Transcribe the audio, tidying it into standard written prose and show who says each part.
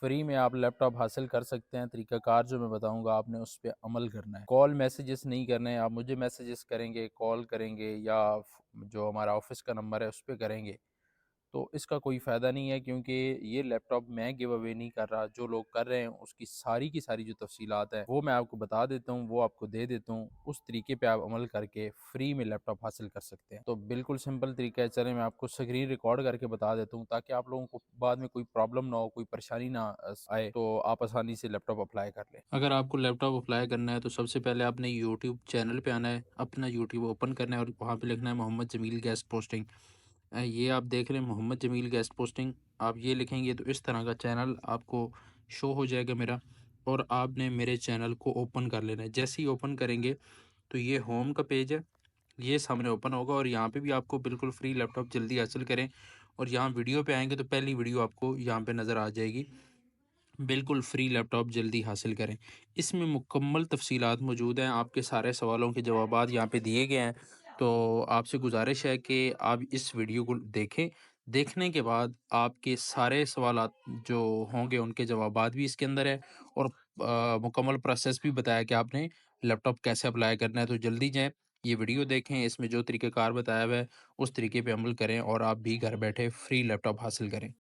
Speaker 1: Free में आप laptop हासिल कर सकते हैं। तरीकाकार जो मैं बताऊँगा आपने उस पे अमल करना है। कॉल मैसेजेस नहीं करने हैं, आप मुझे मैसेजेस करेंगे, कॉल करेंगे या जो हमारा ऑफ़िस का नंबर है उस पे करेंगे, तो इसका कोई फ़ायदा नहीं है क्योंकि ये लैपटॉप मैं गिव अवे नहीं कर रहा। जो लोग कर रहे हैं उसकी सारी की सारी जो तफ़सीलात हैं वो मैं आपको बता देता हूँ, वो आपको दे देता हूँ। उस तरीके पे आप अमल करके फ्री में लैपटॉप हासिल कर सकते हैं। तो बिल्कुल सिंपल तरीका है, चलें मैं आपको स्क्रीन रिकॉर्ड करके बता देता हूँ ताकि आप लोगों को बाद में कोई प्रॉब्लम ना हो, कोई परेशानी ना आए, तो आप आसानी से लैपटॉप अप्लाई कर लें। अगर आपको लैपटॉप अप्लाई करना है तो सबसे पहले आपने यूट्यूब चैनल पे आना है, अपना यूट्यूब ओपन करना है और वहाँ पे लिखना है मोहम्मद जमील गेस्ट पोस्टिंग। ये आप देख रहे हैं मोहम्मद जमील गेस्ट पोस्टिंग, आप ये लिखेंगे तो इस तरह का चैनल आपको शो हो जाएगा मेरा, और आपने मेरे चैनल को ओपन कर लेना है। जैसे ही ओपन करेंगे तो ये होम का पेज है, ये सामने ओपन होगा और यहाँ पे भी आपको बिल्कुल फ्री लैपटॉप जल्दी हासिल करें, और यहाँ वीडियो पे आएंगे तो पहली वीडियो आपको यहाँ पे नज़र आ जाएगी, बिल्कुल फ्री लैपटॉप जल्दी हासिल करें। इसमें मुकम्मल तफ़सीलात मौजूद हैं, आपके सारे सवालों के जवाबात यहाँ पे दिए गए हैं। तो आपसे गुज़ारिश है कि आप इस वीडियो को देखें, देखने के बाद आपके सारे सवालात जो होंगे उनके जवाबात भी इसके अंदर है, और मुकम्मल प्रोसेस भी बताया कि आपने लैपटॉप कैसे अप्लाई करना है। तो जल्दी जाएँ, ये वीडियो देखें, इसमें जो तरीक़ाकार बताया हुआ है उस तरीके पे अमल करें और आप भी घर बैठे फ्री लैपटॉप हासिल करें।